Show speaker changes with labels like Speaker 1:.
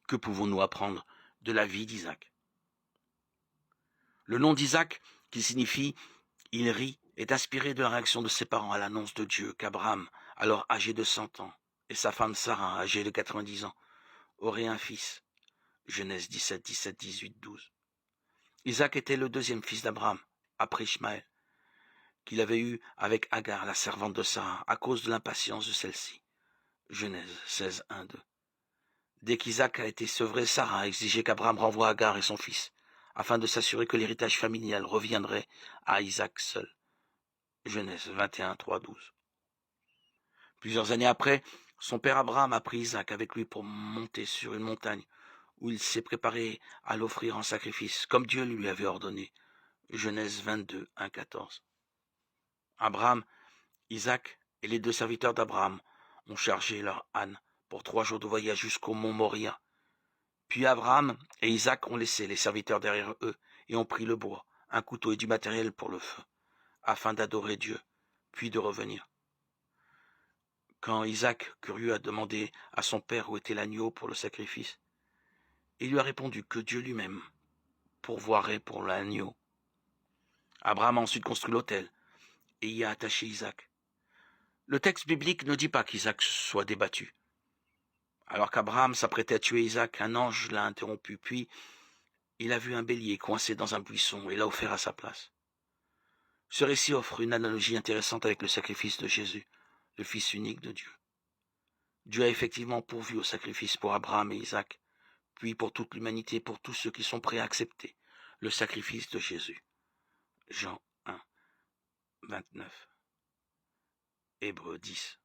Speaker 1: Que pouvons-nous apprendre de la vie d'Isaac? Le nom d'Isaac, qui signifie « il rit », est inspiré de la réaction de ses parents à l'annonce de Dieu qu'Abraham, alors âgé de 100 ans, et sa femme Sarah, âgée de 90 ans, auraient un fils. Genèse 17, 17, 18, 12. Isaac était le deuxième fils d'Abraham, après Ishmaël, qu'il avait eu avec Agar, la servante de Sarah, à cause de l'impatience de celle-ci. Genèse 16, 1, 2. Dès qu'Isaac a été sevré, Sarah a exigé qu'Abraham renvoie Agar et son fils, afin de s'assurer que l'héritage familial reviendrait à Isaac seul. Genèse 21, 3, 12. Plusieurs années après, son père Abraham a pris Isaac avec lui pour monter sur une montagne, où il s'est préparé à l'offrir en sacrifice, comme Dieu lui avait ordonné. Genèse 22, 1, 14. Abraham, Isaac et les deux serviteurs d'Abraham ont chargé leur âne pour 3 jours de voyage jusqu'au mont Moria. Puis Abraham et Isaac ont laissé les serviteurs derrière eux et ont pris le bois, un couteau et du matériel pour le feu, afin d'adorer Dieu, puis de revenir. Quand Isaac, curieux, a demandé à son père où était l'agneau pour le sacrifice, il lui a répondu que Dieu lui-même pourvoirait pour l'agneau. Abraham a ensuite construit l'autel et y a attaché Isaac. Le texte biblique ne dit pas qu'Isaac soit débattu. Alors qu'Abraham s'apprêtait à tuer Isaac, un ange l'a interrompu, puis il a vu un bélier coincé dans un buisson et l'a offert à sa place. Ce récit offre une analogie intéressante avec le sacrifice de Jésus, le Fils unique de Dieu. Dieu a effectivement pourvu au sacrifice pour Abraham et Isaac, puis pour toute l'humanité, pour tous ceux qui sont prêts à accepter le sacrifice de Jésus. Jean 1, 29. Hébreux 10.